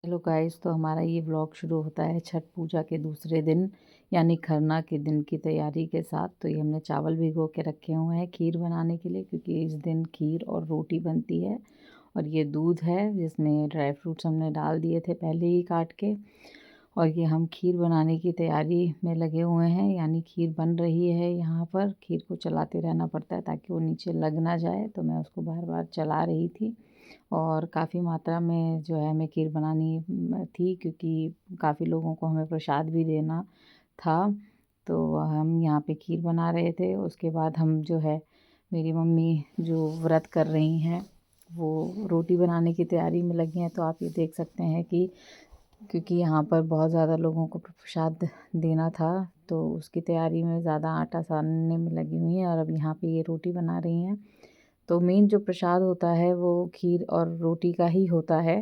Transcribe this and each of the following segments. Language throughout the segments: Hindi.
हेलो गाइस, तो हमारा ये व्लॉग शुरू होता है छठ पूजा के दूसरे दिन यानी खरना के दिन की तैयारी के साथ। तो ये हमने चावल भिगो के रखे हुए हैं खीर बनाने के लिए, क्योंकि इस दिन खीर और रोटी बनती है। और ये दूध है जिसमें ड्राई फ्रूट्स हमने डाल दिए थे पहले ही काट के। और ये हम खीर बनाने की तैयारी में लगे हुए हैं, यानी खीर बन रही है। यहाँ पर खीर को चलाते रहना पड़ता है ताकि वो नीचे लग ना जाए, तो मैं उसको बार बार चला रही थी। और काफ़ी मात्रा में जो है हमें खीर बनानी थी, क्योंकि काफ़ी लोगों को हमें प्रसाद भी देना था। तो हम यहाँ पे खीर बना रहे थे। उसके बाद हम जो है, मेरी मम्मी जो व्रत कर रही हैं वो रोटी बनाने की तैयारी में लगी हैं। तो आप ये देख सकते हैं कि क्योंकि यहाँ पर बहुत ज़्यादा लोगों को प्रसाद देना था, तो उसकी तैयारी में ज़्यादा आटा सानने में लगी हुई हैं। और अब यहाँ पे ये रोटी बना रही हैं। तो मेन जो प्रसाद होता है वो खीर और रोटी का ही होता है।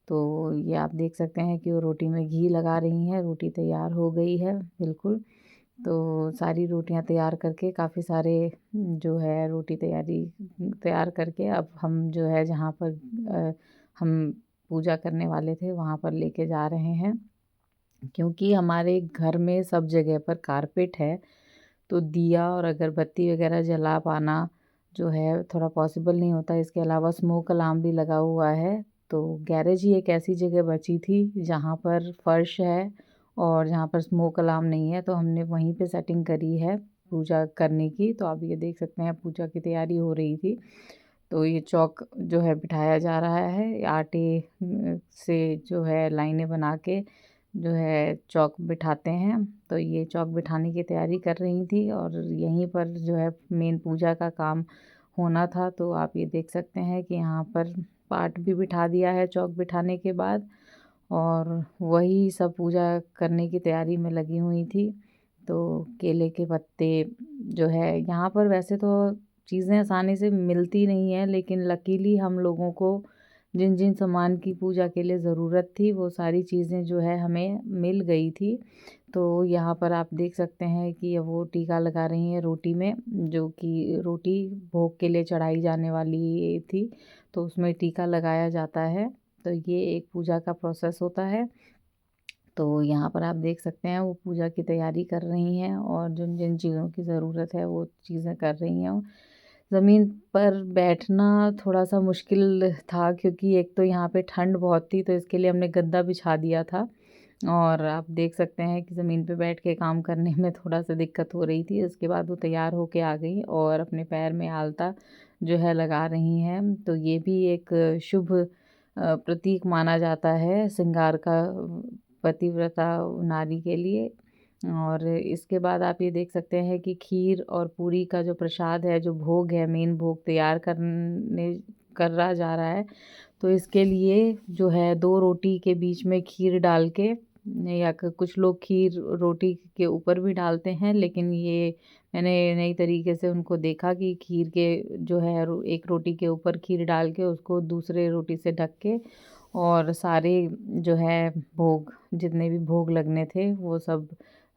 तो ये आप देख सकते हैं कि वो रोटी में घी लगा रही हैं। रोटी तैयार हो गई है बिल्कुल। तो सारी रोटियां तैयार करके, काफ़ी सारे जो है रोटी तैयार करके, अब हम जो है जहाँ पर हम पूजा करने वाले थे वहाँ पर लेके जा रहे हैं। क्योंकि हमारे घर में सब जगह पर कारपेट है, तो दिया और अगरबत्ती वगैरह जला पाना जो है थोड़ा पॉसिबल नहीं होता। इसके अलावा स्मोक अलार्म भी लगा हुआ है। तो गैरेज ही एक ऐसी जगह बची थी जहाँ पर फर्श है और जहाँ पर स्मोक अलार्म नहीं है, तो हमने वहीं पे सेटिंग करी है पूजा करने की। तो आप ये देख सकते हैं पूजा की तैयारी हो रही थी। तो ये चौक जो है बिठाया जा रहा है, आटे से जो है लाइनें बना के जो है चौक बिठाते हैं। तो ये चौक बिठाने की तैयारी कर रही थी और यहीं पर जो है मेन पूजा का काम होना था। तो आप ये देख सकते हैं कि यहाँ पर पाट भी बिठा दिया है चौक बिठाने के बाद, और वही सब पूजा करने की तैयारी में लगी हुई थी। तो केले के पत्ते जो है, यहाँ पर वैसे तो चीज़ें आसानी से मिलती नहीं है, लेकिन लकीली हम लोगों को जिन जिन सामान की पूजा के लिए ज़रूरत थी वो सारी चीज़ें जो है हमें मिल गई थी। तो यहाँ पर आप देख सकते हैं कि वो टीका लगा रही हैं रोटी में, जो कि रोटी भोग के लिए चढ़ाई जाने वाली थी, तो उसमें टीका लगाया जाता है। तो ये एक पूजा का प्रोसेस होता है। तो यहाँ पर आप देख सकते हैं वो पूजा की तैयारी कर रही हैं और जिन जिन चीज़ों की ज़रूरत है वो चीज़ें कर रही हैं। ज़मीन पर बैठना थोड़ा सा मुश्किल था, क्योंकि एक तो यहाँ पे ठंड बहुत थी, तो इसके लिए हमने गद्दा बिछा दिया था। और आप देख सकते हैं कि ज़मीन पे बैठ के काम करने में थोड़ा सा दिक्कत हो रही थी। उसके बाद वो तैयार होके आ गई और अपने पैर में आलता जो है लगा रही हैं। तो ये भी एक शुभ प्रतीक माना जाता है श्रृंगार का, पतिव्रता नारी के लिए। और इसके बाद आप ये देख सकते हैं कि खीर और पूरी का जो प्रसाद है, जो भोग है, मेन भोग तैयार करा जा रहा है। तो इसके लिए जो है 2 रोटी के बीच में खीर डाल के, या कुछ लोग खीर रोटी के ऊपर भी डालते हैं, लेकिन ये मैंने नई तरीके से उनको देखा कि खीर के जो है एक रोटी के ऊपर खीर डाल के उसको दूसरे रोटी से ढक के, और सारे जो है भोग, जितने भी भोग लगने थे वो सब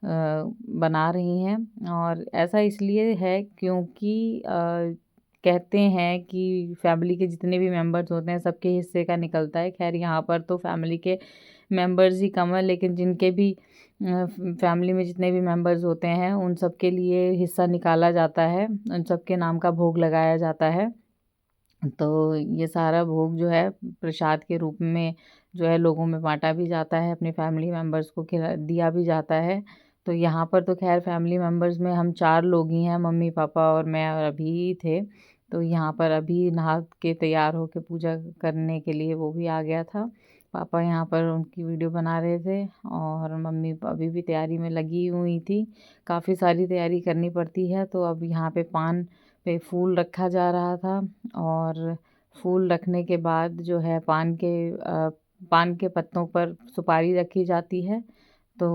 बना रही हैं। और ऐसा इसलिए है क्योंकि कहते हैं कि फैमिली के जितने भी मेंबर्स होते हैं सबके हिस्से का निकलता है। खैर यहाँ पर तो फैमिली के मेंबर्स ही कम है, लेकिन जिनके भी फैमिली में जितने भी मेंबर्स होते हैं उन सब के लिए हिस्सा निकाला जाता है, उन सब के नाम का भोग लगाया जाता है। तो ये सारा भोग जो है प्रसाद के रूप में जो है लोगों में बाँटा भी जाता है, अपनी फैमिली मेंबर्स को खिला दिया भी जाता है। तो यहाँ पर तो ख़ैर फैमिली मेंबर्स में हम 4 लोग ही हैं, मम्मी, पापा और मैं, और अभी थे। तो यहाँ पर अभी नहा के तैयार होके पूजा करने के लिए वो भी आ गया था। पापा यहाँ पर उनकी वीडियो बना रहे थे और मम्मी अभी भी तैयारी में लगी हुई थी। काफ़ी सारी तैयारी करनी पड़ती है। तो अब यहाँ पे पान पे फूल रखा जा रहा था, और फूल रखने के बाद जो है पान के पत्तों पर सुपारी रखी जाती है। तो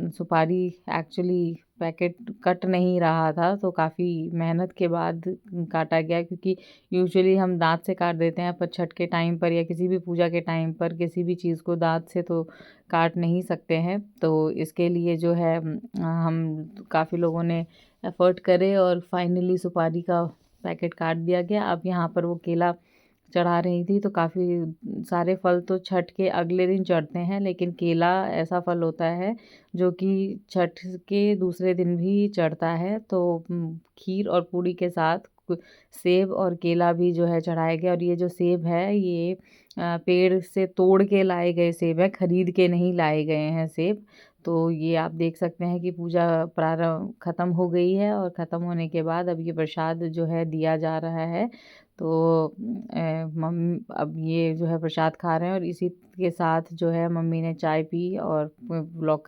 सुपारी एक्चुअली पैकेट कट नहीं रहा था, तो काफ़ी मेहनत के बाद काटा गया, क्योंकि यूजुअली हम दाँत से काट देते हैं, पर छठ के टाइम पर या किसी भी पूजा के टाइम पर किसी भी चीज़ को दाँत से तो काट नहीं सकते हैं। तो इसके लिए जो है हम काफ़ी लोगों ने एफ़र्ट करे और फाइनली सुपारी का पैकेट काट दिया गया। अब यहाँ पर वो केला चढ़ा रही थी, तो काफ़ी सारे फल तो छठ के अगले दिन चढ़ते हैं, लेकिन केला ऐसा फल होता है जो कि छठ के दूसरे दिन भी चढ़ता है। तो खीर और पूड़ी के साथ सेब और केला भी जो है चढ़ाया गया। और ये जो सेब है ये पेड़ से तोड़ के लाए गए सेब है, खरीद के नहीं लाए गए हैं सेब। तो ये आप देख सकते हैं कि पूजा प्रारंभ ख़त्म हो गई है, और ख़त्म होने के बाद अब ये प्रसाद जो है दिया जा रहा है। तो अब ये जो है प्रसाद खा रहे हैं, और इसी के साथ जो है मम्मी ने चाय पी और व्लॉग